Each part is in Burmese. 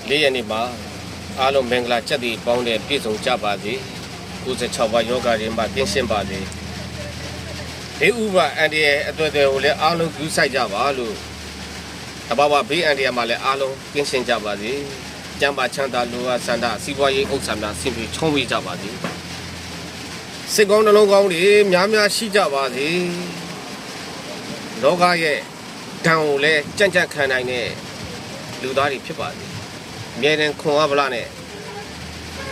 4 ရက်နေ့မှာအားလုံးမင်္ဂလာချက်တီပေါင်းတဲ့ပြည့်စုံကြပါစေ96ပါးယောဂတွေမှာကင်းရှင်းပါစေဘေးဥပါအန်ဒီရဲ့အတွေ့အကြုံကိုလည်းအားလုံးကူးဆိုင်ကြပါလို့တဘာဝဘေးအန်ဒီရဲ့မှာလည်းအားလုံးကင်းရှင်းကြပါစေကျမ်းပါချမ်းသာလူအားဆန္ဒစီးပွားရေးဥစ္စာများဆင်ပြေချုံးဝေးကြပါစေစိတ်ကောင်းနှလုံးကောင်းတွေများများရှိကြပါစေလောကရဲ့ဓာတ်ကိုလည်းကြံ့ကြံ့ခံနိုင်တဲ့လူသားတွေဖြစ်ပါစေအမြဲတမ်းခွန်အားဗလာနဲ့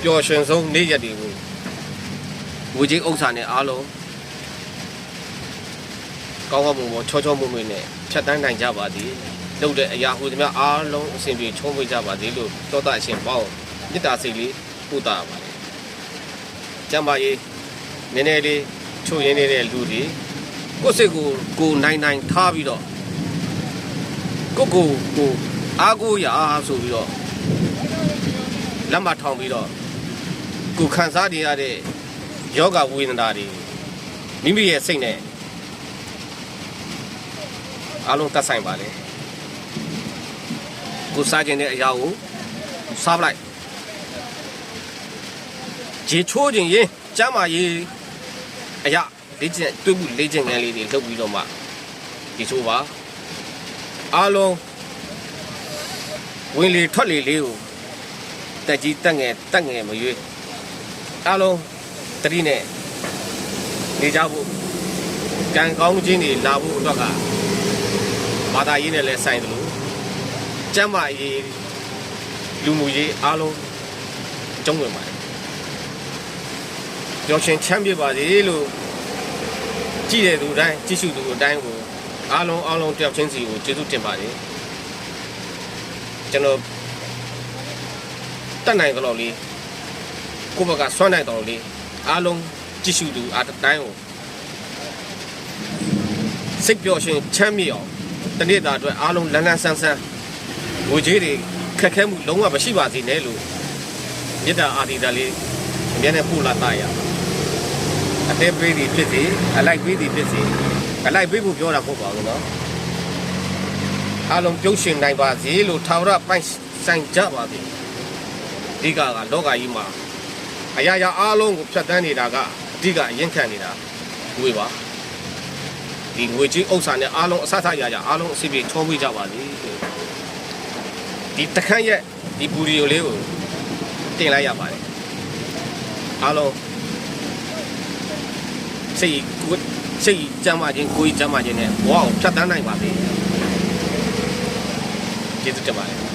ပျော်ရွှင်ဆုံးနေ့ရက်တွေကိုဝေကြီးဥစ္စာနဲ့အားလုံးကောင်းကောင်းမွန်မွန်ချောချောမွန်မွန်နဲ့ဖြတ်တန်းနိုင်ကြပါသည်လုပ်တဲ့အရာဟူသည်များအားလုံးအစဉ်ပြေချုံးဝေးကြပါသည်လို့တောတာအရှင်ပေါင်းမေတ္တာစိတ်လေးပို့တာပါတယ်ကျမ်းပါရေးနည်းနည်းလေးချုပ်ရင်းနေတဲ့လူတွေကိုယ်စိတ်ကိုနိုင်ထားပြီးတော့ကိုအားကိုရာဆိုပြီးတော့လက်မထောင်ပြီးတော့ကိုခံစားနေရတဲ့ယောဂဝေဒနာတွေမိမိရဲ့စိတ်နဲ့အားလုံးသက်ဆိုင်ပါလေကိုစားခြင်းတဲ့အရာကိုစားပလိုက်ရေချိုးခြင်းရင်ကျမ်းမာရေးအရာလေ့ကျင့်တွေ့မှုလေ့ကျင့်ခန်းလေးတွေလုပ်ပြီးတော့မှဒီချိုးပါအားလုံးဝင်လေထွက်လေလေးကိုတက်ကြီးတက်ငယ်မရွေးအားလုံးတတိနဲ့နေကြဖို့ကံကောင်းခြင်းတွေလာဖို့အတွက်ကဘာသာရေးနဲ့လည်းဆိုင်တယ်လို့ကျမ်းမာရေးလူမှုရေးအားလုံးကျုံးဝင်ပါတယ်ကြောက်ရှင်ချမ်းမြေပါစေလို့ကြည့်တဲ့သူတိုင်းကြည့်ရှုသူအတိုင်းကိုအားလုံးတယောက်ချင်းစီကိုကျေးဇူးတင်ပါတယ်ကျွန်တော်တက်နိုင်တော့လေးကိုယ့်ဘက်ကဆွမ်းနိုင်တော့လေးအားလုံးကြည့်ရှုသူအတိုင်းကိုစိတ်ပျော်ရှင်ချမ်းမြေအောင်တနေ့တာအတွက်အားလုံးလန်းဆန်းငွေကြေးတွေခက်ခဲမှုလုံးဝမရှိပါစေနဲ့လို့မေတ္တာအာဒီတာလေးအမြဲတမ်းပို့လာတာရအသေးပေးသည်ဖြစ်စေအလိုက်ပေးသည်ဖြစ်စေအလိုက်ပေးဖို့ပြောတာမဟုတ်ပါဘူးနော်အားလုံးပြုံးရှင်နိုင်ပါစေလို့ထာဝရပိုင်ဆိုင်ကြပါစေအဓိကလောကကြီးမှာအရာရာအားလုံးကိုဖြတ်တန်းနေတာကအဓိကအရင်ခံနေတာငွေပါဒီငွေကြီးဥစ္စာနဲ့အားလုံးအဆအဆရရအားလုံးအစီပြေချောဝေးကြပါစေဒီတခန့်ရဲ့ဒီဘူရီယိုလေးကိုတင်လိုက်ရပါတယ်အားလုံးစိတ်ကြမ်းမှခြင်းကိုယ်ကြမ်းမှခြင်းနဲ့ဘဝကိုဖြတ်တန်းနိုင်ပါစေကျေးဇူးတင်ပါတယ်